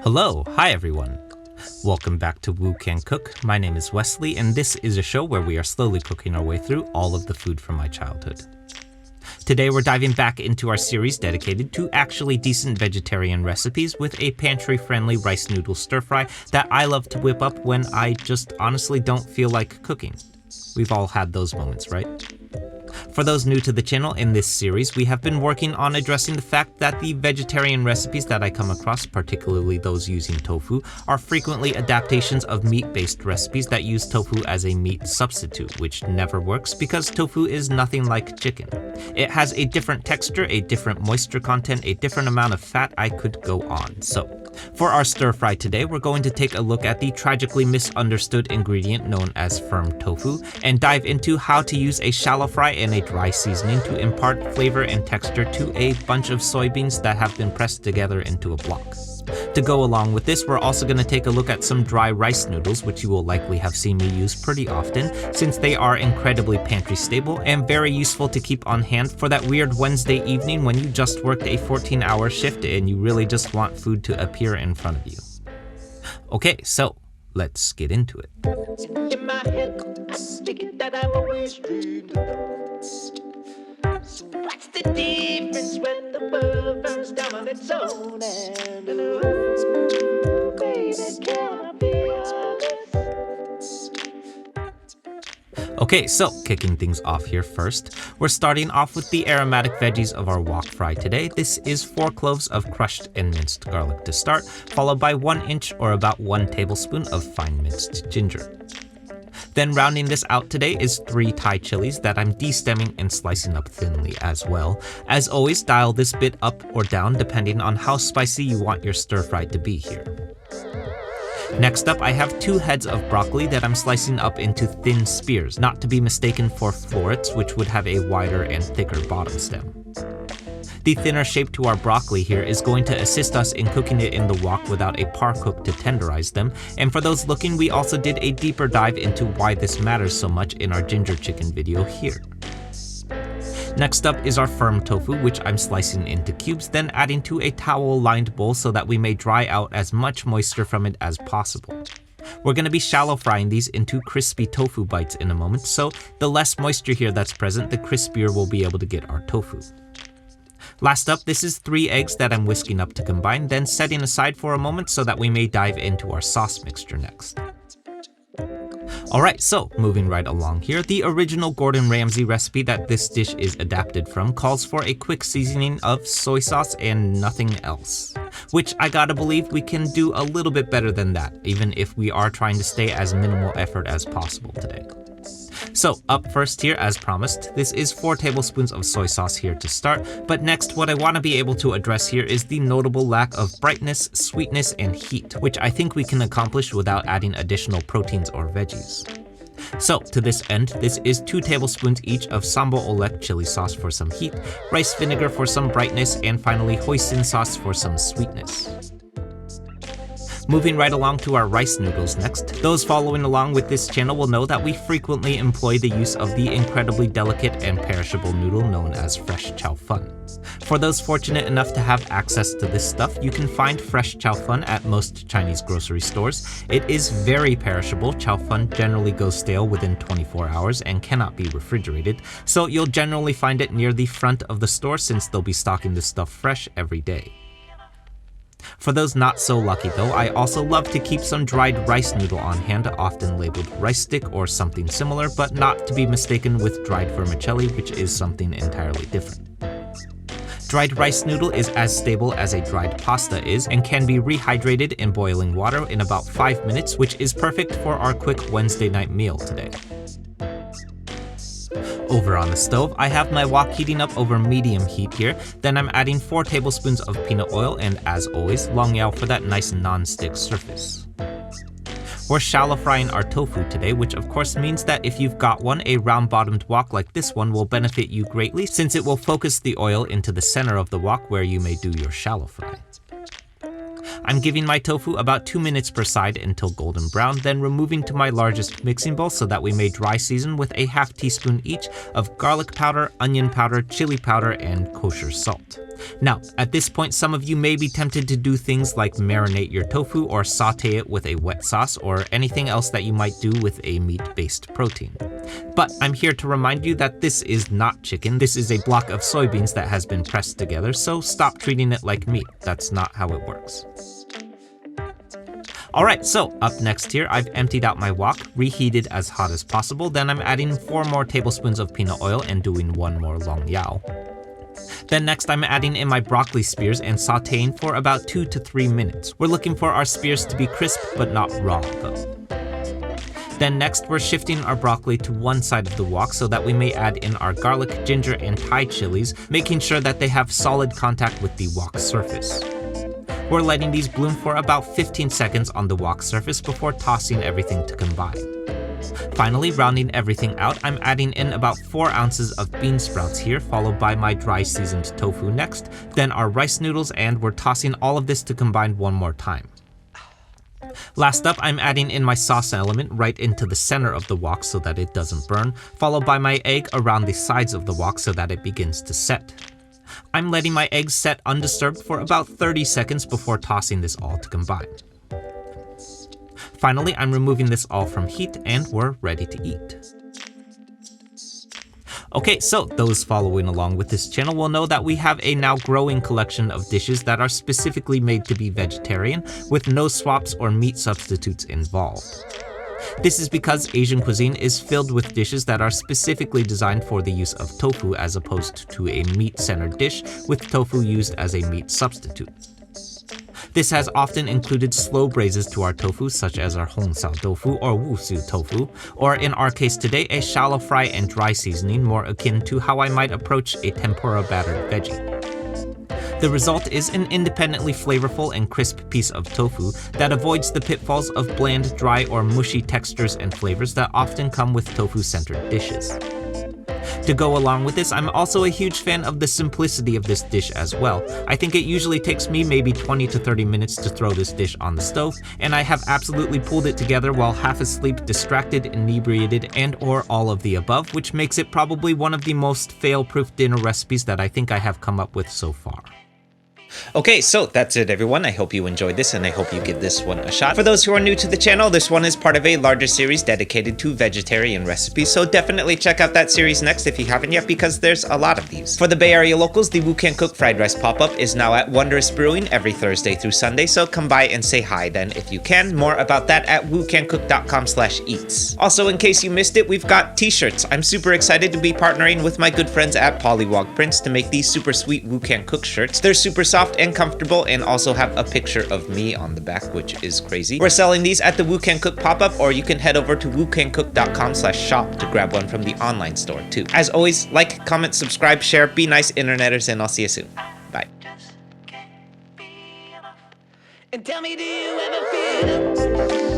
Hello, hi everyone. Welcome back to Woo Can Cook. My name is Wesley, and this is a show where we are slowly cooking our way through all of the food from my childhood. Today we're diving back into our series dedicated to actually decent vegetarian recipes with a pantry-friendly rice noodle stir-fry that I love to whip up when I just honestly don't feel like cooking. We've all had those moments, right? For those new to the channel, in this series, we have been working on addressing the fact that the vegetarian recipes that I come across, particularly those using tofu, are frequently adaptations of meat-based recipes that use tofu as a meat substitute, which never works because tofu is nothing like chicken. It has a different texture, a different moisture content, a different amount of fat. I could go on. So, for our stir fry today, we're going to take a look at the tragically misunderstood ingredient known as firm tofu and dive into how to use a shallow fry and a dry seasoning to impart flavor and texture to a bunch of soybeans that have been pressed together into a block. To go along with this, we're also going to take a look at some dry rice noodles, which you will likely have seen me use pretty often, since they are incredibly pantry stable and very useful to keep on hand for that weird Wednesday evening when you just worked a 14-hour shift and you really just want food to appear in front of you. Okay, so let's get into it. In my head, I stick that I'm always dreamed. So what's the difference when the bird burns down on its own? And ooh, baby, can I be honest? Okay, so kicking things off here first, we're starting off with the aromatic veggies of our wok fry today. This is 4 cloves of crushed and minced garlic to start, followed by 1 inch or about 1 tablespoon of fine minced ginger. Then rounding this out today is 3 Thai chilies that I'm de-stemming and slicing up thinly as well. As always, dial this bit up or down depending on how spicy you want your stir fry to be here. Next up, I have 2 heads of broccoli that I'm slicing up into thin spears, not to be mistaken for florets, which would have a wider and thicker bottom stem. The thinner shape to our broccoli here is going to assist us in cooking it in the wok without a par cook to tenderize them, and for those looking, we also did a deeper dive into why this matters so much in our ginger chicken video here. Next up is our firm tofu, which I'm slicing into cubes, then adding to a towel-lined bowl so that we may dry out as much moisture from it as possible. We're going to be shallow frying these into crispy tofu bites in a moment, so the less moisture here that's present, the crispier we'll be able to get our tofu. Last up, this is 3 eggs that I'm whisking up to combine, then setting aside for a moment so that we may dive into our sauce mixture next. Alright, so moving right along here, the original Gordon Ramsay recipe that this dish is adapted from calls for a quick seasoning of soy sauce and nothing else. Which I gotta believe we can do a little bit better than that, even if we are trying to stay as minimal effort as possible today. So up first here, as promised, this is 4 tablespoons of soy sauce here to start, but next what I want to be able to address here is the notable lack of brightness, sweetness, and heat, which I think we can accomplish without adding additional proteins or veggies. So to this end, this is 2 tablespoons each of Sambal Olek chili sauce for some heat, rice vinegar for some brightness, and finally hoisin sauce for some sweetness. Moving right along to our rice noodles next. Those following along with this channel will know that we frequently employ the use of the incredibly delicate and perishable noodle known as fresh chow fun. For those fortunate enough to have access to this stuff, you can find fresh chow fun at most Chinese grocery stores. It is very perishable. Chow fun generally goes stale within 24 hours and cannot be refrigerated, so you'll generally find it near the front of the store since they'll be stocking this stuff fresh every day. For those not so lucky though, I also love to keep some dried rice noodle on hand, often labeled rice stick or something similar, but not to be mistaken with dried vermicelli, which is something entirely different. Dried rice noodle is as stable as a dried pasta is and can be rehydrated in boiling water in about 5 minutes, which is perfect for our quick Wednesday night meal today. Over on the stove, I have my wok heating up over medium heat here, then I'm adding 4 tablespoons of peanut oil and, as always, long yao for that nice non-stick surface. We're shallow frying our tofu today, which of course means that if you've got one, a round-bottomed wok like this one will benefit you greatly since it will focus the oil into the center of the wok where you may do your shallow fry. I'm giving my tofu about 2 minutes per side until golden brown, then removing to my largest mixing bowl so that we may dry season with a half teaspoon each of garlic powder, onion powder, chili powder, and kosher salt. Now, at this point, some of you may be tempted to do things like marinate your tofu or saute it with a wet sauce or anything else that you might do with a meat-based protein. But I'm here to remind you that this is not chicken. This is a block of soybeans that has been pressed together, so stop treating it like meat. That's not how it works. Alright, so up next here, I've emptied out my wok, reheated as hot as possible, then I'm adding 4 more tablespoons of peanut oil and doing 1 more long yao. Then next I'm adding in my broccoli spears and sauteing for about 2 to 3 minutes. We're looking for our spears to be crisp but not raw though. Then next we're shifting our broccoli to one side of the wok so that we may add in our garlic, ginger, and Thai chilies, making sure that they have solid contact with the wok surface. We're letting these bloom for about 15 seconds on the wok surface before tossing everything to combine. Finally, rounding everything out, I'm adding in about 4 ounces of bean sprouts here, followed by my dry seasoned tofu next, then our rice noodles, and we're tossing all of this to combine one more time. Last up, I'm adding in my sauce element right into the center of the wok so that it doesn't burn, followed by my egg around the sides of the wok so that it begins to set. I'm letting my eggs set undisturbed for about 30 seconds before tossing this all to combine. Finally, I'm removing this all from heat and we're ready to eat. Okay, so those following along with this channel will know that we have a now growing collection of dishes that are specifically made to be vegetarian with no swaps or meat substitutes involved. This is because Asian cuisine is filled with dishes that are specifically designed for the use of tofu as opposed to a meat-centered dish with tofu used as a meat substitute. This has often included slow braises to our tofu, such as our hongsao tofu or wusu tofu, or in our case today, a shallow fry and dry seasoning more akin to how I might approach a tempura battered veggie. The result is an independently flavorful and crisp piece of tofu that avoids the pitfalls of bland, dry, or mushy textures and flavors that often come with tofu-centered dishes. To go along with this, I'm also a huge fan of the simplicity of this dish as well. I think it usually takes me maybe 20 to 30 minutes to throw this dish on the stove, and I have absolutely pulled it together while half asleep, distracted, inebriated, and or all of the above, which makes it probably one of the most fail-proof dinner recipes that I think I have come up with so far. Okay, so that's it everyone. I hope you enjoyed this and I hope you give this one a shot. For those who are new to the channel, this one is part of a larger series dedicated to vegetarian recipes, so definitely check out that series next if you haven't yet because there's a lot of these. For the Bay Area locals, the Woo Can Cook Fried Rice pop-up is now at Wondrous Brewing every Thursday through Sunday, so come by and say hi then if you can. More about that at woocancook.com/eats. Also, in case you missed it, we've got t-shirts. I'm super excited to be partnering with my good friends at Pollywog Prints to make these super sweet Woo Can Cook shirts. They're super soft and comfortable and also have a picture of me on the back, which is crazy. We're selling these at the Woo Can Cook pop-up, or you can head over to woocancook.com/shop to grab one from the online store too. As always, like, comment, subscribe, share, be nice interneters, and I'll see you soon. Bye. And tell me, do you ever feel